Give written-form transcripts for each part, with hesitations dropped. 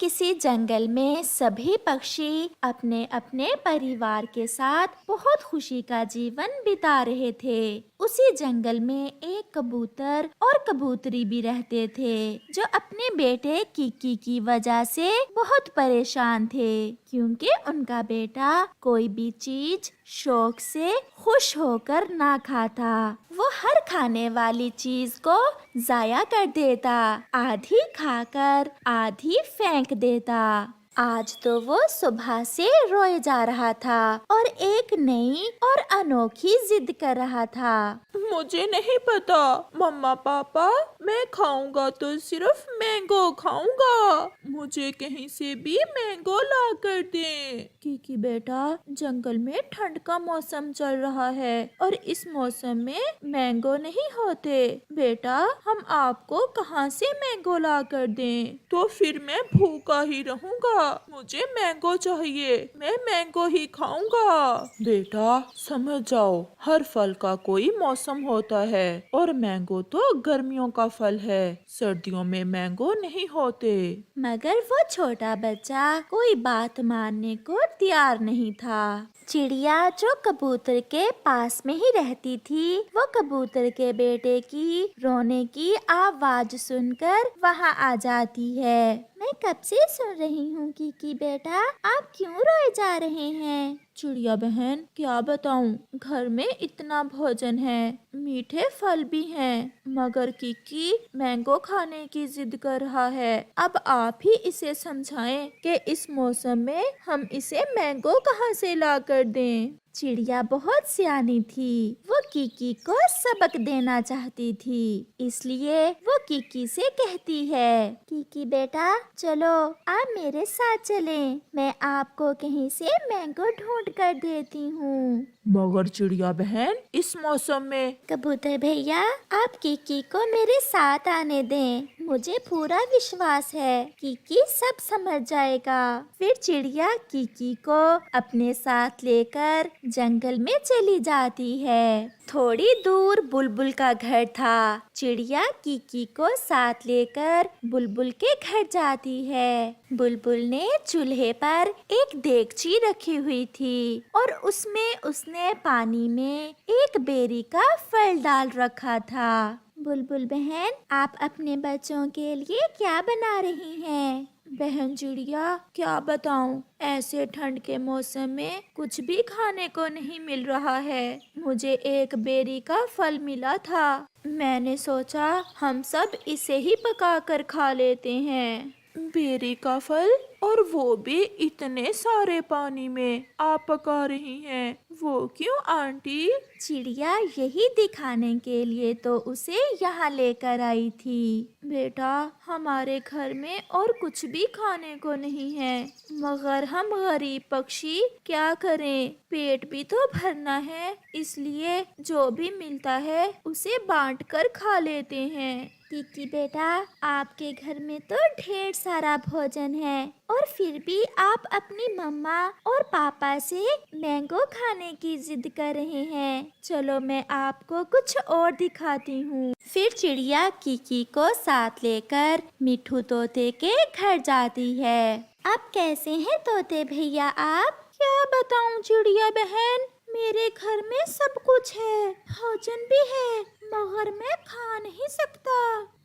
किसी जंगल में सभी पक्षी अपने अपने परिवार के साथ बहुत खुशी का जीवन बिता रहे थे। उसी जंगल में एक कबूतर और कबूतरी भी रहते थे, जो अपने बेटे किकी की वजह से बहुत परेशान थे, क्योंकि उनका बेटा कोई भी चीज शौक से खुश होकर ना खाता। वो हर खाने वाली चीज को जाया कर देता, आधी खाकर आधी फेंक देता। आज तो वो सुबह से रोए जा रहा था और एक नई और अनोखी जिद कर रहा था। मुझे नहीं पता मम्मा पापा, मैं खाऊंगा तो सिर्फ मैंगो खाऊंगा। मुझे कहीं से भी मैंगो ला कर दें। किकी बेटा, जंगल में ठंड का मौसम चल रहा है और इस मौसम में मैंगो नहीं होते। बेटा, हम आपको कहाँ से मैंगो ला कर दें? तो फिर मैं भूखा ही रहूंगा। मुझे मैंगो चाहिए, मैं मैंगो ही खाऊंगा। बेटा समझ जाओ, हर फल का कोई मौसम होता है और मैंगो तो गर्मियों का फल है। सर्दियों में मैंगो नहीं होते। मगर वो छोटा बच्चा कोई बात मानने को तैयार नहीं था। चिड़िया जो कबूतर के पास में ही रहती थी, वो कबूतर के बेटे की रोने की आवाज सुनकर वहां आ जाती है। मैं कब से सुन रही हूँ कि बेटा, आप क्यों रोए जा रहे हैं? चिड़िया बहन, क्या बताऊं, घर में इतना भोजन है, मीठे फल भी हैं, मगर किकी मैंगो खाने की जिद कर रहा है। अब आप ही इसे समझाएं कि इस मौसम में हम इसे मैंगो कहाँ से ला कर दें। चिड़िया बहुत सियानी थी, वो किकी को सबक देना चाहती थी, इसलिए वो किकी से कहती है, किकी बेटा चलो आप मेरे साथ चलें, मैं आपको कहीं से मैंगो ढूंढ कर देती हूँ। मगर चिड़िया बहन, इस मौसम में। कबूतर भैया, आप किकी को मेरे साथ आने दें, मुझे पूरा विश्वास है किकी सब समझ जाएगा। फिर चिड़िया किकी को अपने साथ लेकर जंगल में चली जाती है। थोड़ी दूर बुलबुल का घर था। चिड़िया किकी को साथ लेकर बुलबुल के घर जाती है। बुलबुल ने चूल्हे पर एक देगची रखी हुई थी और उसमें उसने पानी में एक बेरी का फल डाल रखा था। बुलबुल बहन, आप अपने बच्चों के लिए क्या बना रही हैं? बहन चिड़िया, क्या बताऊं, ऐसे ठंड के मौसम में कुछ भी खाने को नहीं मिल रहा है। मुझे एक बेरी का फल मिला था, मैंने सोचा हम सब इसे ही पका कर खा लेते हैं। बेरी का फल, और वो भी इतने सारे पानी में आप पका रही हैं, वो क्यों आंटी? चिड़िया यही दिखाने के लिए तो उसे यहाँ लेकर आई थी। बेटा, हमारे घर में और कुछ भी खाने को नहीं है, मगर हम गरीब पक्षी क्या करें, पेट भी तो भरना है, इसलिए जो भी मिलता है उसे बांट कर खा लेते हैं। किकी बेटा, आपके घर में तो ढेर सारा भोजन है और फिर भी आप अपनी मम्मा और पापा से मैंगो खाने की जिद कर रहे हैं। चलो मैं आपको कुछ और दिखाती हूँ। फिर चिड़िया किकी को साथ लेकर मिठू तोते के घर जाती है। अब कैसे हैं तोते भैया आप? क्या बताऊँ चिड़िया बहन, मेरे घर में सब कुछ है, भोजन भी है, मगर मैं खा नहीं सकता।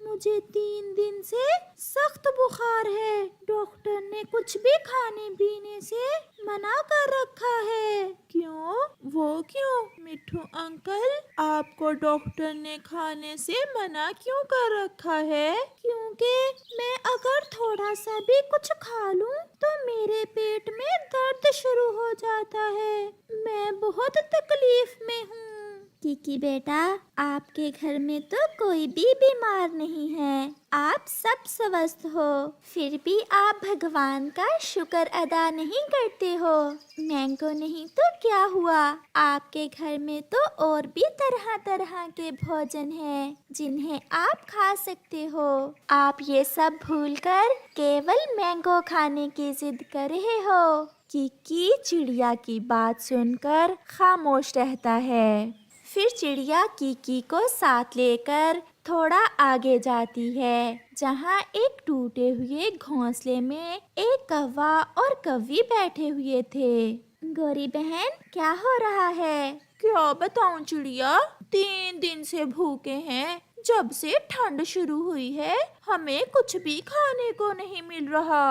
मुझे 3 दिन से सख्त बुखार है, डॉक्टर ने कुछ भी खाने पीने से मना कर रखा है। क्यों? वो क्यों? मिठू अंकल, आपको डॉक्टर ने खाने से मना क्यों कर रखा है? क्योंकि मैं अगर थोड़ा सा भी कुछ खा लूं तो मेरे पेट में दर्द शुरू हो जाता है, मैं बहुत तकलीफ में हूँ। किकी बेटा, आपके घर में तो कोई भी बीमार नहीं है, आप सब स्वस्थ हो, फिर भी आप भगवान का शुक्र अदा नहीं करते हो। मैंगो नहीं तो क्या हुआ, आपके घर में तो और भी तरह तरह के भोजन हैं जिन्हें आप खा सकते हो। आप ये सब भूलकर केवल मैंगो खाने की जिद कर रहे हो। किकी चिड़िया की बात सुनकर खामोश रहता है। फिर चिड़िया किकी को साथ लेकर थोड़ा आगे जाती है, जहाँ एक टूटे हुए घोंसले में एक कौवा और कौवी बैठे हुए थे। गौरी बहन, क्या हो रहा है? क्या बताऊं चिड़िया, 3 दिन से भूखे हैं। जब से ठंड शुरू हुई है, हमें कुछ भी खाने को नहीं मिल रहा।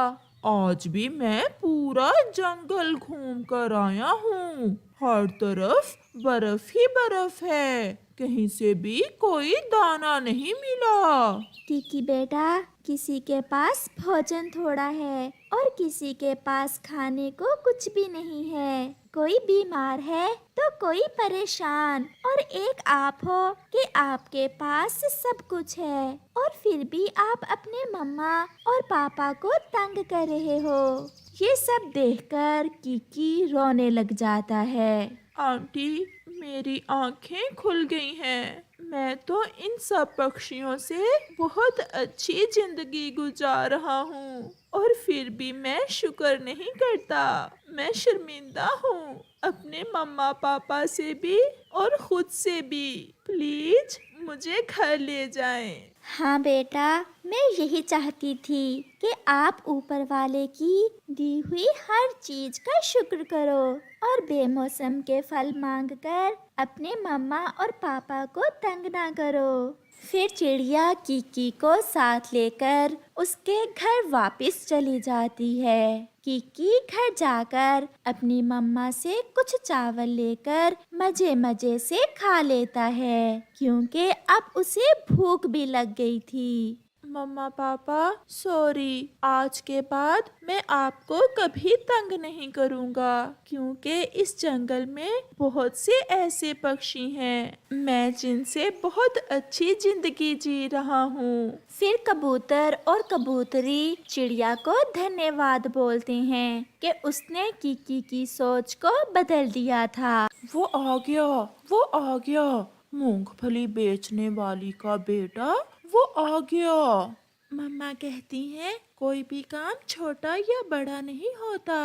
आज भी मैं पूरा जंगल घूम कर आया हूँ। हर तरफ बर्फ ही बर्फ है, कहीं से भी कोई दाना नहीं मिला। टिकी बेटा, किसी के पास भोजन थोड़ा है और किसी के पास खाने को कुछ भी नहीं है। कोई बीमार है तो कोई परेशान, और एक आप हो कि आपके पास सब कुछ है और फिर भी आप अपने मम्मा और पापा को तंग कर रहे हो। ये सब देखकर किकी रोने लग जाता है। आंटी, मेरी आंखें खुल गई हैं। मैं तो इन सब पक्षियों से बहुत अच्छी जिंदगी गुजार रहा हूँ, और फिर भी मैं शुक्र नहीं करता। मैं शर्मिंदा हूँ, अपने मम्मा पापा से भी और खुद से भी। प्लीज मुझे घर ले जाएं। हाँ बेटा, मैं यही चाहती थी कि आप ऊपर वाले की दी हुई हर चीज का शुक्र करो और बेमौसम के फल मांगकर अपने मम्मा और पापा को तंग ना करो। फिर चिड़िया किकी को साथ लेकर उसके घर वापस चली जाती है। किकी घर जाकर अपनी मम्मा से कुछ चावल लेकर मजे मजे से खा लेता है, क्योंकि अब उसे भूख भी लग गई थी। मम्मा पापा, सॉरी, आज के बाद मैं आपको कभी तंग नहीं करूँगा, क्योंकि इस जंगल में बहुत से ऐसे पक्षी हैं मैं जिनसे बहुत अच्छी जिंदगी जी रहा हूँ। फिर कबूतर और कबूतरी चिड़िया को धन्यवाद बोलते हैं कि उसने किकी की सोच को बदल दिया था। वो आ गया, वो आ गया, मूंगफली बेचने वाली का बेटा, वो आ गया। मम्मा कहती हैं कोई भी काम छोटा या बड़ा नहीं होता।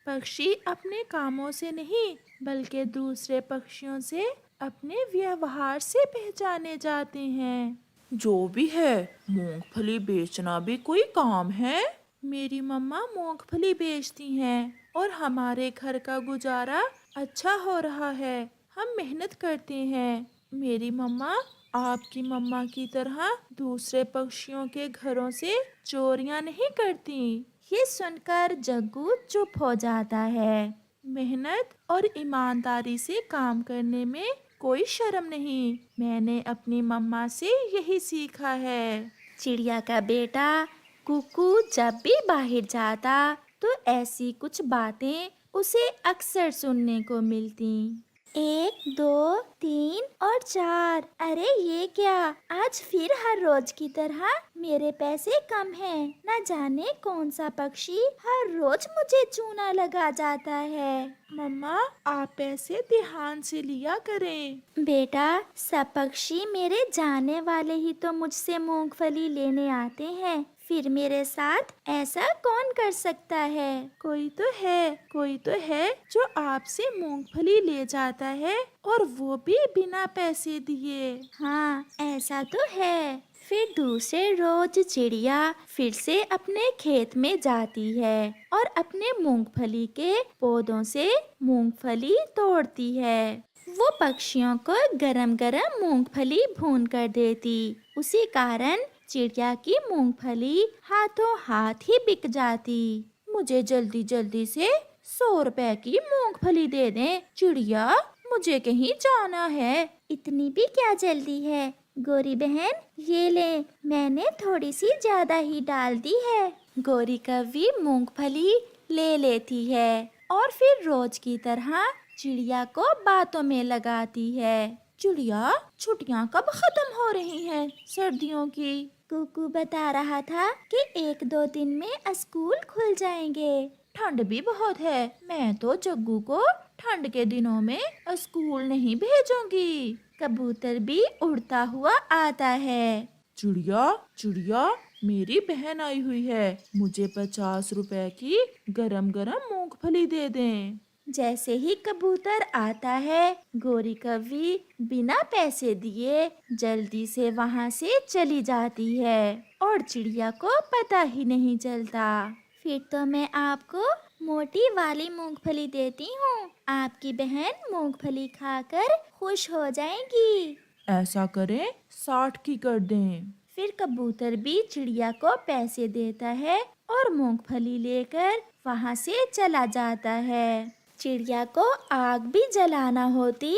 पक्षी अपने कामों से नहीं बल्कि दूसरे पक्षियों से अपने व्यवहार से पहचाने जाते हैं। जो भी है, मूंगफली बेचना भी कोई काम है। मेरी मम्मा मूंगफली बेचती हैं और हमारे घर का गुजारा अच्छा हो रहा है। हम मेहनत करते हैं। मेरी मम्मा आपकी मम्मा की तरह दूसरे पक्षियों के घरों से चोरियां नहीं करती। ये सुनकर जग्गू चुप हो जाता है। मेहनत और ईमानदारी से काम करने में कोई शर्म नहीं। मैंने अपनी मम्मा से यही सीखा है। चिड़िया का बेटा कुकू जब भी बाहर जाता तो ऐसी कुछ बातें उसे अक्सर सुनने को मिलती। 1, 2, 3 और 4। अरे ये क्या, आज फिर हर रोज की तरह मेरे पैसे कम हैं। न जाने कौन सा पक्षी हर रोज मुझे चूना लगा जाता है। मम्मा, आप पैसे ध्यान से लिया करें। बेटा, सब पक्षी मेरे जाने वाले ही तो मुझसे मूंगफली लेने आते हैं, फिर मेरे साथ ऐसा कौन कर सकता है? कोई तो है जो आपसे मूंगफली ले जाता है, और वो भी बिना पैसे दिए। हाँ, ऐसा तो है। फिर दूसरे रोज चिड़िया फिर से अपने खेत में जाती है और अपने मूंगफली के पौधों से मूंगफली तोड़ती है। वो पक्षियों को गरम गरम मूंगफली भून कर देती। उसी कारण चिड़िया की मूंगफली हाथों हाथ ही बिक जाती। मुझे जल्दी जल्दी से 100 रुपए की मूंगफली दे दें चिड़िया, मुझे कहीं जाना है। इतनी भी क्या जल्दी है गौरी बहन, ये ले, मैंने थोड़ी सी ज्यादा ही डाल दी है। गौरी कौवी मूंगफली ले लेती है और फिर रोज की तरह चिड़िया को बातों में लगाती है। चिड़िया, छुट्टियां कब खत्म हो रही हैं सर्दियों की? कुकू बता रहा था कि 1-2 दिन में स्कूल खुल जाएंगे। ठंड भी बहुत है, मैं तो जग्गू को ठंड के दिनों में स्कूल नहीं भेजूंगी। कबूतर भी उड़ता हुआ आता है। चिड़िया, चिड़िया, मेरी बहन आई हुई है, मुझे 50 रुपए की गरम गरम मूंगफली दे दें। जैसे ही कबूतर आता है, गोरी कौवी बिना पैसे दिए जल्दी से वहाँ से चली जाती है और चिड़िया को पता ही नहीं चलता। फिर तो मैं आपको मोटी वाली मूंगफली देती हूँ, आपकी बहन मूंगफली खाकर खुश हो जाएगी। ऐसा करें 60 की कर दें। फिर कबूतर भी चिड़िया को पैसे देता है और मूंगफली लेकर वहाँ से चला जाता है। चिड़िया को आग भी जलाना होती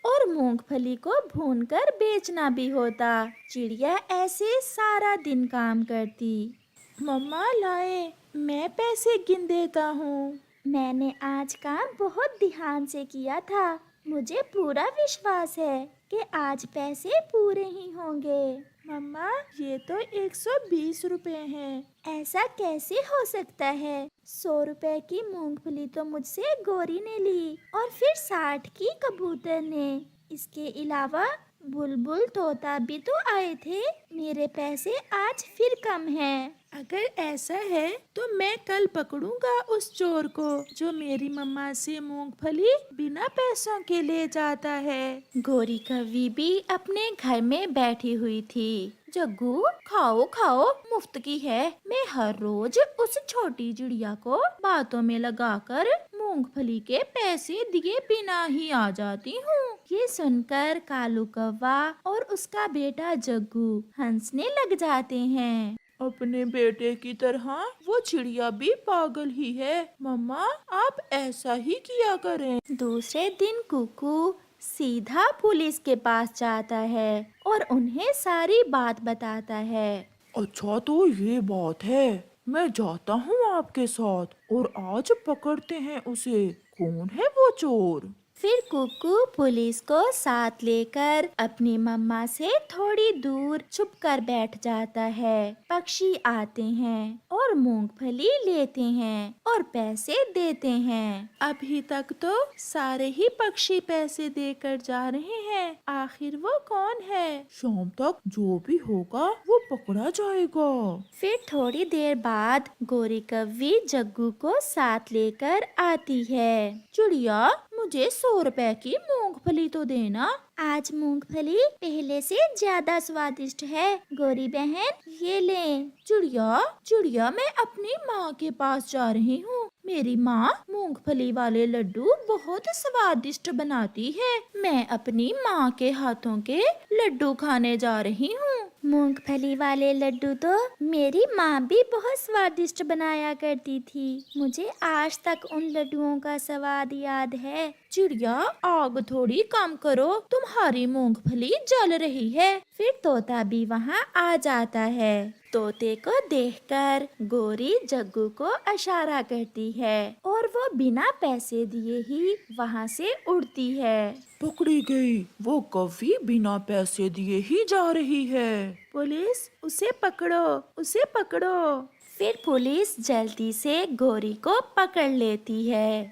और मूंगफली को भूनकर बेचना भी होता। चिड़िया ऐसे सारा दिन काम करती। मम्मा लाए, मैं पैसे गिन देता हूँ। मैंने आज काम बहुत ध्यान से किया था, मुझे पूरा विश्वास है कि आज पैसे पूरे ही होंगे। मम्मा ये तो 120 रुपए हैं। ऐसा कैसे हो सकता है? 100 रुपए की मूंगफली तो मुझसे गोरी ने ली और फिर 60 की कबूतर ने। इसके अलावा बुलबुल तोता भी तो आए थे। मेरे पैसे आज फिर कम हैं। अगर ऐसा है तो मैं कल पकड़ूंगा उस चोर को जो मेरी मम्मा से मूंगफली बिना पैसों के ले जाता है। गोरी कौवी भी अपने घर में बैठी हुई थी। जग्गू खाओ खाओ, मुफ्त की है। मैं हर रोज उस छोटी चिड़िया को बातों में लगाकर मूंगफली के पैसे दिए बिना ही आ जाती हूँ। ये सुनकर कालू कौवा और उसका बेटा जग्गू हंसने लग जाते हैं। अपने बेटे की तरह वो चिड़िया भी पागल ही है। मम्मा आप ऐसा ही किया करें। दूसरे दिन कुकू सीधा पुलिस के पास जाता है और उन्हें सारी बात बताता है। अच्छा तो ये बात है, मैं जाता हूँ आपके साथ और आज पकड़ते हैं उसे। कौन है वो चोर? फिर कुकू पुलिस को साथ लेकर अपनी मम्मा से थोड़ी दूर छुपकर बैठ जाता है। पक्षी आते हैं और मूंगफली लेते हैं और पैसे देते हैं। अभी तक तो सारे ही पक्षी पैसे देकर जा रहे हैं। आखिर वो कौन है? शाम तक जो भी होगा वो पकड़ा जाएगा। फिर थोड़ी देर बाद गोरी कौवी जग्गू को साथ लेकर आती है। चिड़िया मुझे 100 रुपए की मूंगफली तो देना। आज मूंगफली पहले से ज्यादा स्वादिष्ट है गोरी बहन, ये ले। चिड़िया मैं अपनी माँ के पास जा रही हूँ। मेरी माँ मूंगफली वाले लड्डू बहुत स्वादिष्ट बनाती है। मैं अपनी माँ के हाथों के लड्डू खाने जा रही हूँ। मूंगफली वाले लड्डू तो मेरी माँ भी बहुत स्वादिष्ट बनाया करती थी। मुझे आज तक उन लड्डुओं का स्वाद याद है। चिड़िया आग थोड़ी कम करो, तुम्हारी मूंगफली जल रही है। फिर तोता भी वहाँ आ जाता है। तोते को देखकर गोरी जग्गू को इशारा करती है और वो बिना पैसे दिए ही वहाँ से उड़ती है। पकड़ी गई, वो कौवी बिना पैसे दिए ही जा रही है। पुलिस उसे पकड़ो, उसे पकड़ो। फिर पुलिस जल्दी से गोरी को पकड़ लेती है।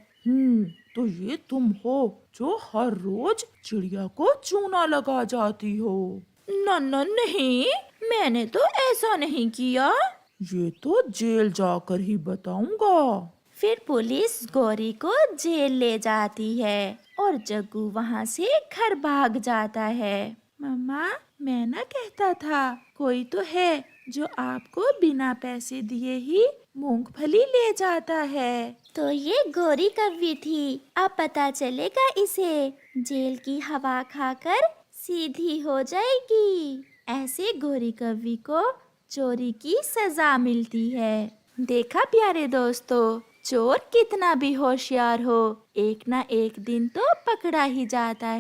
तो ये तुम हो जो हर रोज चिड़िया को चूना लगा जाती हो? नहीं, मैंने तो ऐसा नहीं किया। ये तो जेल जाकर ही बताऊंगा। फिर पुलिस गोरी को जेल ले जाती है और जग्गू वहाँ से घर भाग जाता है। मम्मा मैं ना कहता था कोई तो है जो आपको बिना पैसे दिए ही मूंगफली ले जाता है। तो ये गोरी कौवी थी। अब पता चलेगा इसे। जेल की हवा खाकर सीधी हो जाएगी। ऐसे गोरी कौवी को चोरी की सजा मिलती है। देखा प्यारे दोस्तों, चोर कितना भी होशियार हो, एक ना एक दिन तो पकड़ा ही जाता है।